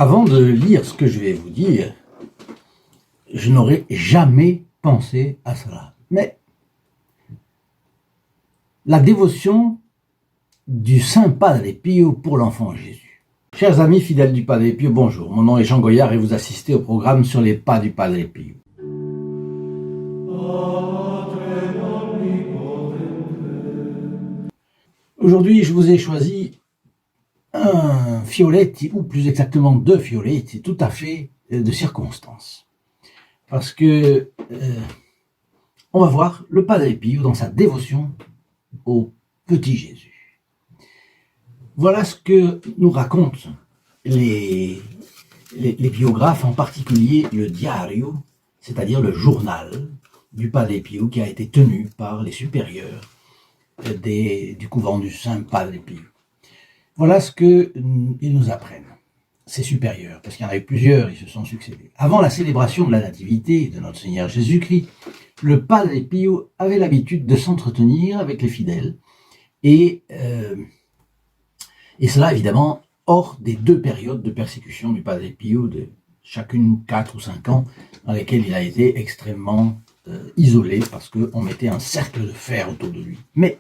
Avant de lire ce que je vais vous dire, je n'aurais jamais pensé à cela. Mais la dévotion du Saint Padre Pio pour l'enfant Jésus. Chers amis fidèles du Padre Pio, bonjour. Mon nom est Jean Goyard et vous assistez au programme sur les pas du Padre Pio. Aujourd'hui, je vous ai choisi un Fioletti, ou plus exactement deux Fioletti, tout à fait de circonstance. Parce que on va voir le Padre Pio dans sa dévotion au petit Jésus. Voilà ce que nous racontent les biographes, en particulier le Diario, c'est-à-dire le journal du Padre Pio qui a été tenu par les supérieurs du couvent du Saint Padre Pio. Voilà ce qu'ils nous apprennent, ces supérieurs, parce qu'il y en a eu plusieurs, ils se sont succédés. Avant la célébration de la Nativité de notre Seigneur Jésus-Christ, le Padre Pio avait l'habitude de s'entretenir avec les fidèles, et cela évidemment hors des deux périodes de persécution du Padre Pio, de chacune 4 ou 5 ans, dans lesquelles il a été extrêmement isolé, parce qu'on mettait un cercle de fer autour de lui. Mais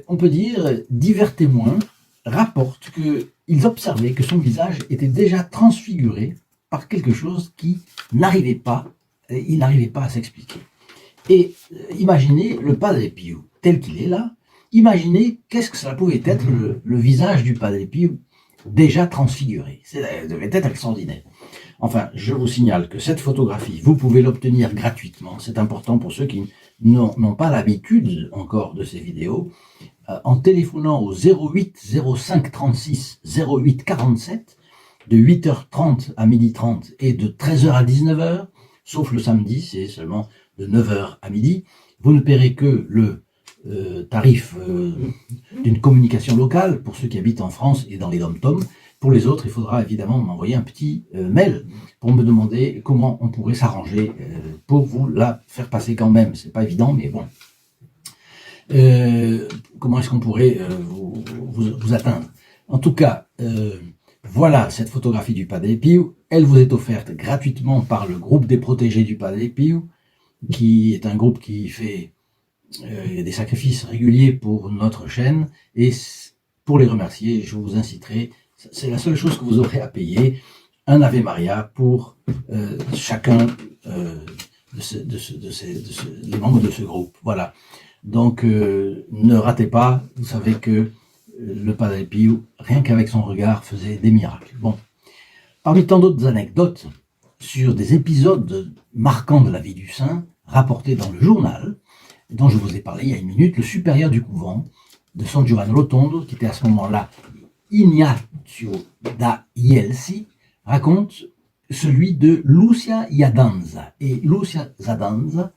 on peut dire, divers témoins rapportent qu'ils observaient que son visage était déjà transfiguré par quelque chose qui n'arrivait pas, il n'arrivait pas à s'expliquer. Et imaginez le Padre Pio tel qu'il est là, imaginez qu'est-ce que ça pouvait être le visage du Padre Pio déjà transfiguré. Ça devait être extraordinaire. Enfin, je vous signale que cette photographie, vous pouvez l'obtenir gratuitement. C'est important pour ceux qui n'ont pas l'habitude encore de ces vidéos, en téléphonant au 08 05 36 08 47 de 8h30 à 12h30 et de 13h à 19h, sauf le samedi, c'est seulement de 9h à midi. Vous ne paierez que le tarif d'une communication locale pour ceux qui habitent en France et dans les dom-toms. Pour les autres, il faudra évidemment m'envoyer un petit mail pour me demander comment on pourrait s'arranger pour vous la faire passer quand même. C'est pas évident, mais bon. Comment est-ce qu'on pourrait vous atteindre? En tout cas, voilà cette photographie du Padre Pio. Elle vous est offerte gratuitement par le groupe des protégés du Padre Pio, qui est un groupe qui fait des sacrifices réguliers pour notre chaîne. Et pour les remercier, je vous inciterai, c'est la seule chose que vous aurez à payer, un Ave Maria pour chacun des membres de ce groupe. Voilà. Donc, ne ratez pas, vous savez que le Padre Pio, rien qu'avec son regard, faisait des miracles. Bon. Parmi tant d'autres anecdotes sur des épisodes marquants de la vie du saint, rapportés dans le journal, dont je vous ai parlé il y a une minute, le supérieur du couvent de San Giovanni Rotondo, qui était à ce moment-là Ignazio da Ielsi, raconte celui de Lucia Iadanza. Et Lucia Iadanza,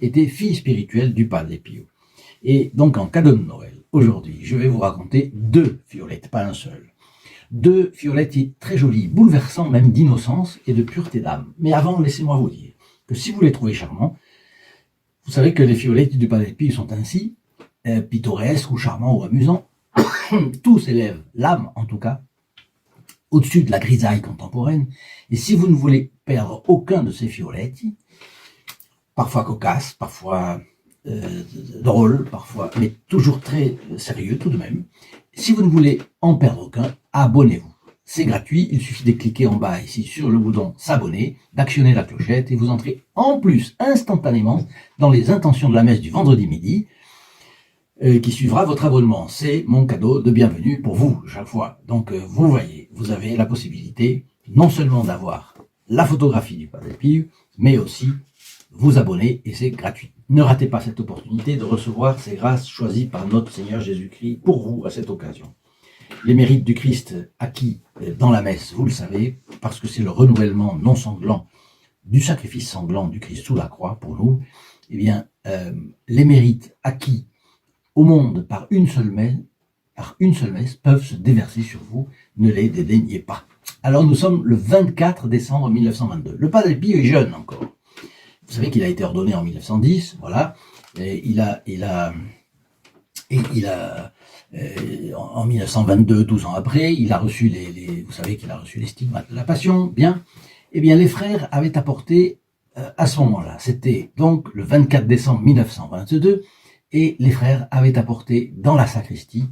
était fille spirituelle du Padre Pio. Et donc, en cadeau de Noël, aujourd'hui, je vais vous raconter deux Fioletti, pas un seul. Deux Fioletti très jolis, bouleversants même d'innocence et de pureté d'âme. Mais avant, laissez-moi vous dire que si vous les trouvez charmants, vous savez que les Fioletti du Padre Pio sont ainsi, pittoresques ou charmants ou amusants. Tous élèvent l'âme, en tout cas, au-dessus de la grisaille contemporaine. Et si vous ne voulez perdre aucun de ces Fioletti, parfois cocasses, parfois drôles, parfois, mais toujours très sérieux tout de même, si vous ne voulez en perdre aucun, abonnez-vous. C'est gratuit, il suffit de cliquer en bas ici sur le bouton s'abonner, d'actionner la clochette et vous entrez en plus instantanément dans les intentions de la messe du vendredi midi qui suivra votre abonnement. C'est mon cadeau de bienvenue pour vous chaque fois. Donc vous voyez, vous avez la possibilité non seulement d'avoir la photographie du Padre Pio, mais aussi vous abonner et c'est gratuit. Ne ratez pas cette opportunité de recevoir ces grâces choisies par notre Seigneur Jésus-Christ pour vous à cette occasion. Les mérites du Christ acquis dans la messe, vous le savez, parce que c'est le renouvellement non sanglant du sacrifice sanglant du Christ sous la croix pour nous, eh bien, les mérites acquis au monde par une seule messe peuvent se déverser sur vous, ne les dédaignez pas. Alors nous sommes le 24 décembre 1922. Le Padre Pio est jeune encore. Vous savez qu'il a été ordonné en 1910, voilà, et il a En 1922, 12 ans après, il a reçu vous savez qu'il a reçu les stigmates de la Passion, bien. Eh bien, les frères avaient apporté à ce moment-là, c'était donc le 24 décembre 1922, et les frères avaient apporté dans la sacristie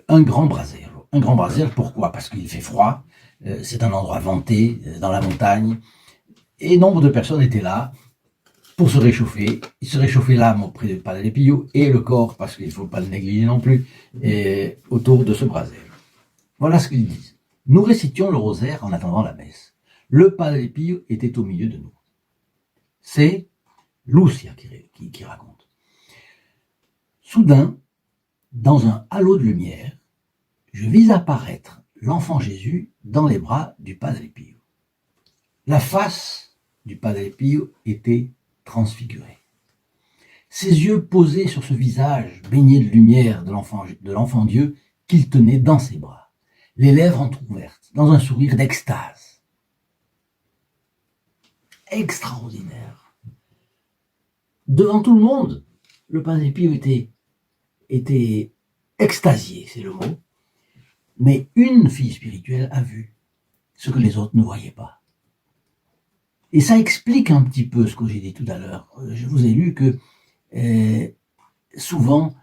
un grand brasero. Un grand brasero, pourquoi? Parce qu'il fait froid, c'est un endroit vanté, dans la montagne, et nombre de personnes étaient là pour se réchauffer. Ils se réchauffaient l'âme auprès du Padre Pio et le corps, parce qu'il ne faut pas le négliger non plus, et autour de ce brasero. Voilà ce qu'ils disent. Nous récitions le rosaire en attendant la messe. Le Padre Pio était au milieu de nous. C'est Lucia qui raconte. Soudain, dans un halo de lumière, je vis apparaître l'enfant Jésus dans les bras du Padre Pio. La face du Padre Pio était transfigurée. Ses yeux posés sur ce visage baigné de lumière de l'enfant Dieu qu'il tenait dans ses bras, les lèvres entrouvertes, dans un sourire d'extase. Extraordinaire. Devant tout le monde, le Padre Pio était extasié, c'est le mot, mais une fille spirituelle a vu ce que les autres ne voyaient pas. Et ça explique un petit peu ce que j'ai dit tout à l'heure. Je vous ai lu que souvent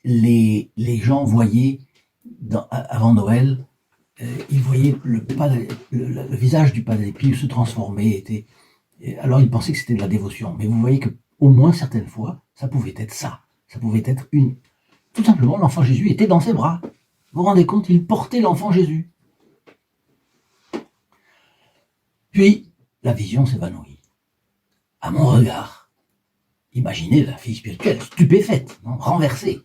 les gens voyaient, avant Noël, ils voyaient le visage du Padre Pio se transformer. Alors ils pensaient que c'était de la dévotion. Mais vous voyez qu'au moins certaines fois, ça pouvait être ça. Ça pouvait être tout simplement, l'enfant Jésus était dans ses bras. Vous vous rendez compte, il portait l'enfant Jésus. Puis, la vision s'évanouit. À mon regard, imaginez la fille spirituelle, stupéfaite, renversée.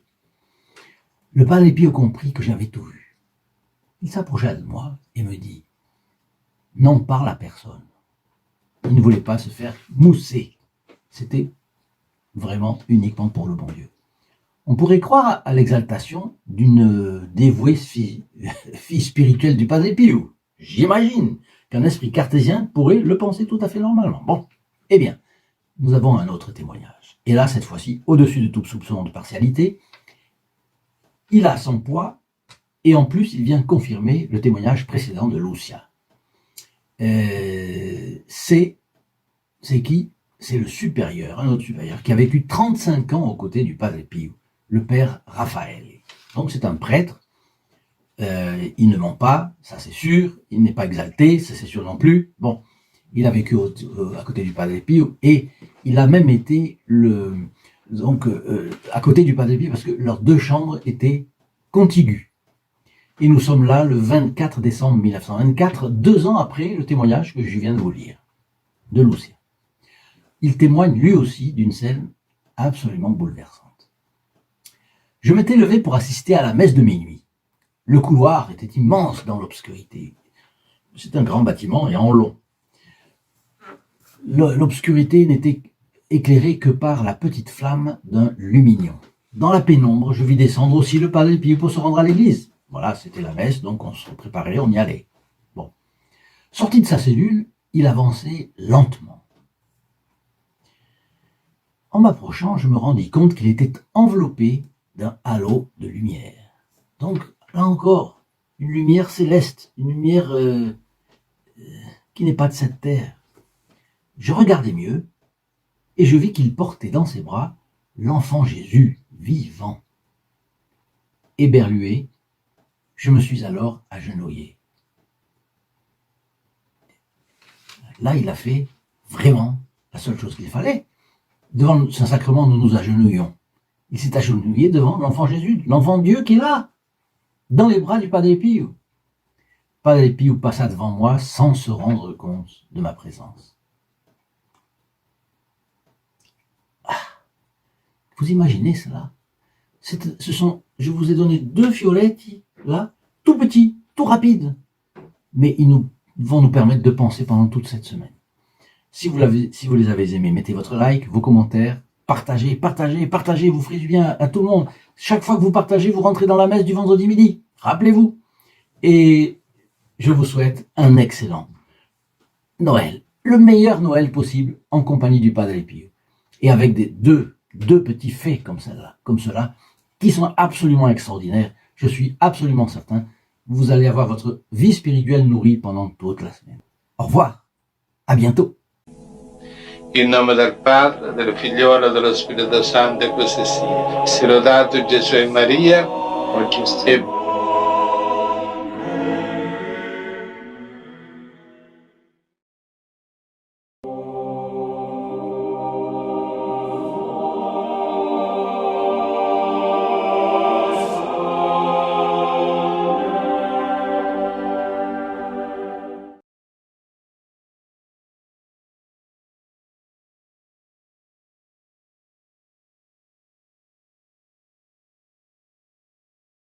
Le Padre Pio comprit que j'avais tout vu. Il s'approcha de moi et me dit « N'en parle à personne ». Il ne voulait pas se faire mousser. C'était vraiment uniquement pour le bon Dieu. On pourrait croire à l'exaltation d'une dévouée fille spirituelle du Padre Pio. J'imagine qu'un esprit cartésien pourrait le penser tout à fait normalement. Bon, eh bien, nous avons un autre témoignage. Et là, cette fois-ci, au-dessus de tout soupçon de partialité, il a son poids, et en plus, il vient confirmer le témoignage précédent de Lucia. C'est qui? C'est le supérieur, un autre supérieur, qui a vécu 35 ans aux côtés du Padre Pio, le père Raphaël. Donc c'est un prêtre, il ne ment pas, ça c'est sûr, il n'est pas exalté, ça c'est sûr non plus. Bon, il a vécu à côté du Padre Pio, et il a même été à côté du Padre Pio, parce que leurs deux chambres étaient contiguës. Et nous sommes là le 24 décembre 1924, 2 ans après le témoignage que je viens de vous lire, de Lucia. Il témoigne lui aussi d'une scène absolument bouleversante. Je m'étais levé pour assister à la messe de minuit. Le couloir était immense dans l'obscurité. C'est un grand bâtiment et en long. L'obscurité n'était éclairée que par la petite flamme d'un lumignon. Dans la pénombre, je vis descendre aussi le Padre Pio pour se rendre à l'église. Voilà, c'était la messe, donc on se préparait, on y allait. Bon. Sorti de sa cellule, il avançait lentement. En m'approchant, je me rendis compte qu'il était enveloppé d'un halo de lumière. Donc, là encore, une lumière céleste, une lumière qui n'est pas de cette terre. Je regardai mieux, et je vis qu'il portait dans ses bras l'enfant Jésus vivant. Éberlué, je me suis alors agenouillé. Là, il a fait vraiment la seule chose qu'il fallait. Devant le Saint-Sacrement, nous nous agenouillons. Il s'est agenouillé devant l'enfant Jésus, l'enfant Dieu qui est là, dans les bras du Padre Pio. Padre Pio passa devant moi sans se rendre compte de ma présence. Ah, vous imaginez cela? Je vous ai donné 2 fioletti, là, tout petits, tout rapides. Mais ils vont nous permettre de penser pendant toute cette semaine. Si vous les avez aimés, mettez votre like, vos commentaires, partagez, vous ferez du bien à tout le monde. Chaque fois que vous partagez, vous rentrez dans la messe du vendredi midi. Rappelez-vous. Et je vous souhaite un excellent Noël. Le meilleur Noël possible en compagnie du Padre Pio. Et avec deux petits faits comme cela qui sont absolument extraordinaires. Je suis absolument certain, vous allez avoir votre vie spirituelle nourrie pendant toute la semaine. Au revoir, à bientôt. In nome del Padre, del Figliolo e dello Spirito Santo, e così sia. Sia lodato Gesù e Maria, oggi e